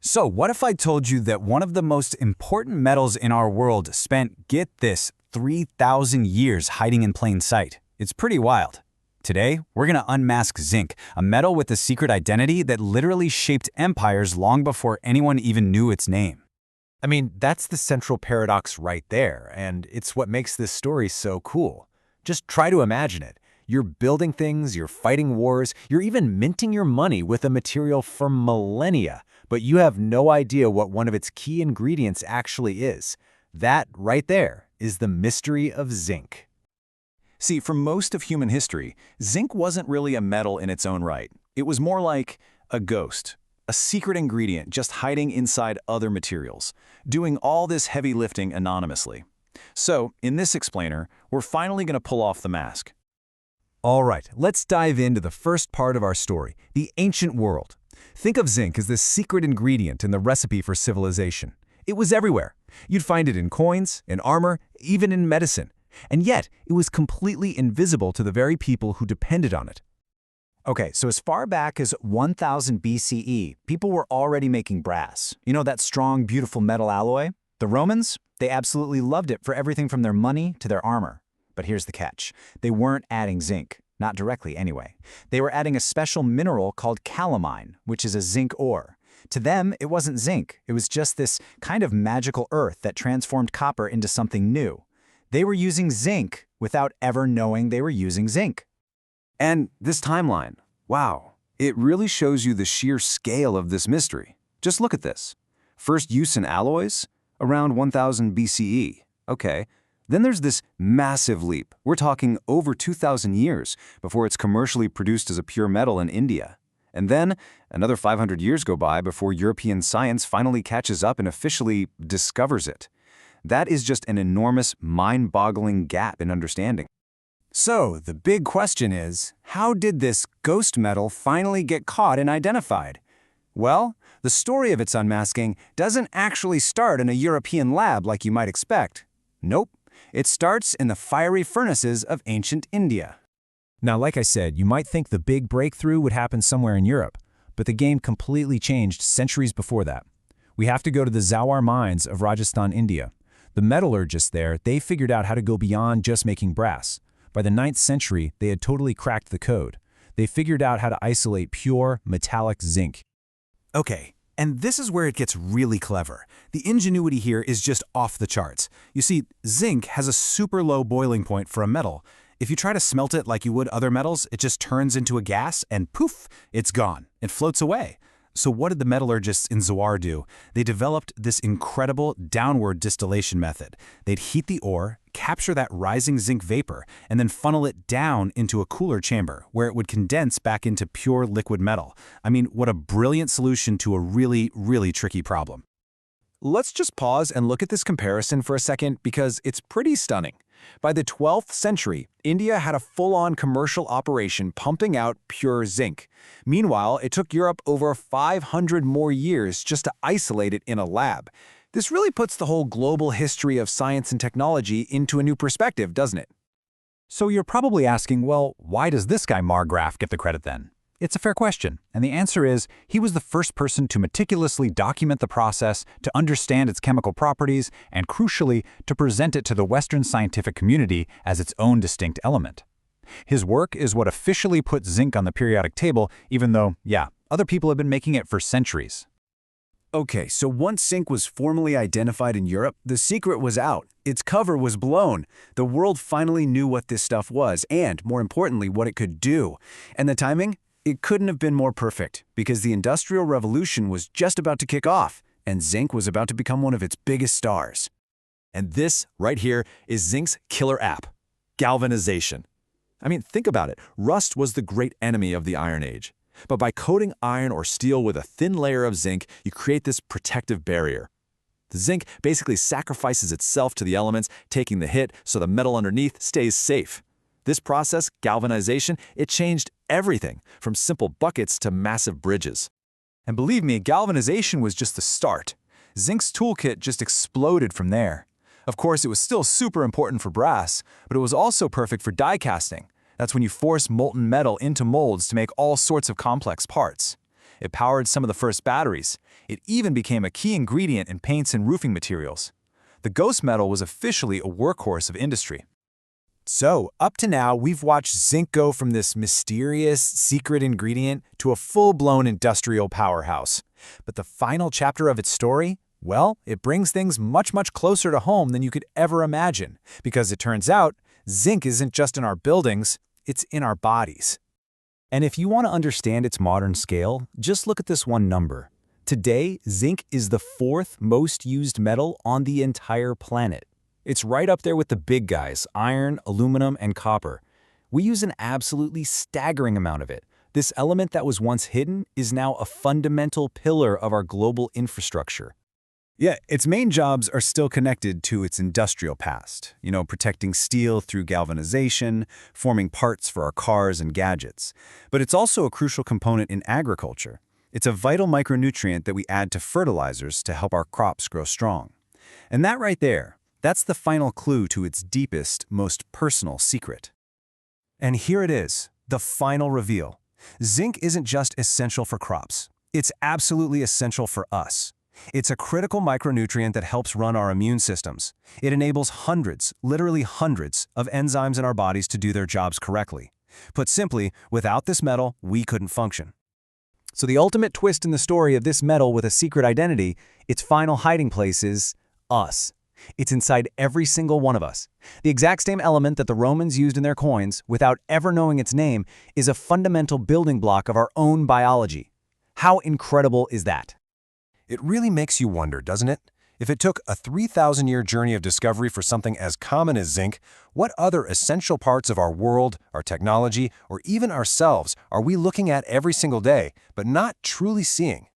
So what if I told you that one of the most important metals in our world spent, get this, 3,000 years hiding in plain sight? It's pretty wild. Today, we're going to unmask zinc, a metal with a secret identity that literally shaped empires long before anyone even knew its name. I mean, that's the central paradox right there, and it's what makes this story so cool. Just try to imagine it. You're building things, you're fighting wars, you're even minting your money with a material for millennia, but you have no idea what one of its key ingredients actually is. That right there is the mystery of zinc. See, for most of human history, zinc wasn't really a metal in its own right. It was more like a ghost, a secret ingredient just hiding inside other materials, doing all this heavy lifting anonymously. So, in this explainer, we're finally going to pull off the mask. All right, let's dive into the first part of our story, the ancient world. Think of zinc as this secret ingredient in the recipe for civilization. It was everywhere. You'd find it in coins, in armor, even in medicine. And yet, it was completely invisible to the very people who depended on it. Okay, so as far back as 1000 BCE, people were already making brass. You know, that strong, beautiful metal alloy? The Romans, they absolutely loved it for everything from their money to their armor. But here's the catch. They weren't adding zinc, not directly anyway. They were adding a special mineral called calamine, which is a zinc ore. To them, it wasn't zinc. It was just this kind of magical earth that transformed copper into something new. They were using zinc without ever knowing they were using zinc. And this timeline, wow, it really shows you the sheer scale of this mystery. Just look at this. First use in alloys? Around 1000 BCE. Okay. Then there's this massive leap. We're talking over 2,000 years before it's commercially produced as a pure metal in India. And then another 500 years go by before European science finally catches up and officially discovers it. That is just an enormous, mind-boggling gap in understanding. So, the big question is, how did this ghost metal finally get caught and identified? Well, the story of its unmasking doesn't actually start in a European lab like you might expect. Nope. It starts in the fiery furnaces of ancient India. Now, like I said, you might think the big breakthrough would happen somewhere in Europe, but the game completely changed centuries before that. We have to go to the Zawar mines of Rajasthan, India. The metallurgists there, they figured out how to go beyond just making brass. By the 9th century, they had totally cracked the code. They figured out how to isolate pure, metallic zinc. Okay, and this is where it gets really clever. The ingenuity here is just off the charts. You see, zinc has a super low boiling point for a metal. If you try to smelt it like you would other metals, it just turns into a gas and poof, it's gone. It floats away. So what did the metallurgists in Zawar do? They developed this incredible downward distillation method. They'd heat the ore, capture that rising zinc vapor, and then funnel it down into a cooler chamber where it would condense back into pure liquid metal. I mean, what a brilliant solution to a really, really tricky problem. Let's just pause and look at this comparison for a second because it's pretty stunning. By the 12th century, India had a full-on commercial operation pumping out pure zinc. Meanwhile, it took Europe over 500 more years just to isolate it in a lab. This really puts the whole global history of science and technology into a new perspective, doesn't it? So you're probably asking, well, why does this guy Margraf get the credit then? It's a fair question, and the answer is he was the first person to meticulously document the process, to understand its chemical properties, and crucially, to present it to the Western scientific community as its own distinct element. His work is what officially put zinc on the periodic table, even though, yeah, other people have been making it for centuries. Okay, so once zinc was formally identified in Europe, the secret was out. Its cover was blown. The world finally knew what this stuff was, and, more importantly, what it could do. And the timing? It couldn't have been more perfect, because the Industrial Revolution was just about to kick off, and zinc was about to become one of its biggest stars. And this, right here, is zinc's killer app, galvanization. I mean, think about it. Rust was the great enemy of the Iron Age. But by coating iron or steel with a thin layer of zinc, you create this protective barrier. The zinc basically sacrifices itself to the elements, taking the hit so the metal underneath stays safe. This process, galvanization, it changed everything, from simple buckets to massive bridges. And believe me, galvanization was just the start. Zinc's toolkit just exploded from there. Of course, it was still super important for brass, but it was also perfect for die casting. That's when you force molten metal into molds to make all sorts of complex parts. It powered some of the first batteries. It even became a key ingredient in paints and roofing materials. The ghost metal was officially a workhorse of industry. So, up to now, we've watched zinc go from this mysterious, secret ingredient to a full-blown industrial powerhouse. But the final chapter of its story? Well, it brings things much, much closer to home than you could ever imagine. Because it turns out, zinc isn't just in our buildings, it's in our bodies. And if you want to understand its modern scale, just look at this one number. Today, zinc is the fourth most used metal on the entire planet. It's right up there with the big guys, iron, aluminum, and copper. We use an absolutely staggering amount of it. This element that was once hidden is now a fundamental pillar of our global infrastructure. Yeah, its main jobs are still connected to its industrial past, protecting steel through galvanization, forming parts for our cars and gadgets. But it's also a crucial component in agriculture. It's a vital micronutrient that we add to fertilizers to help our crops grow strong. And that right there, that's the final clue to its deepest, most personal secret. And here it is, the final reveal. Zinc isn't just essential for crops. It's absolutely essential for us. It's a critical micronutrient that helps run our immune systems. It enables hundreds, literally hundreds, of enzymes in our bodies to do their jobs correctly. Put simply, without this metal, we couldn't function. So the ultimate twist in the story of this metal with a secret identity, its final hiding place is us. It's inside every single one of us. The exact same element that the Romans used in their coins, without ever knowing its name, is a fundamental building block of our own biology. How incredible is that? It really makes you wonder, doesn't it? If it took a 3,000-year journey of discovery for something as common as zinc, what other essential parts of our world, our technology, or even ourselves are we looking at every single day, but not truly seeing?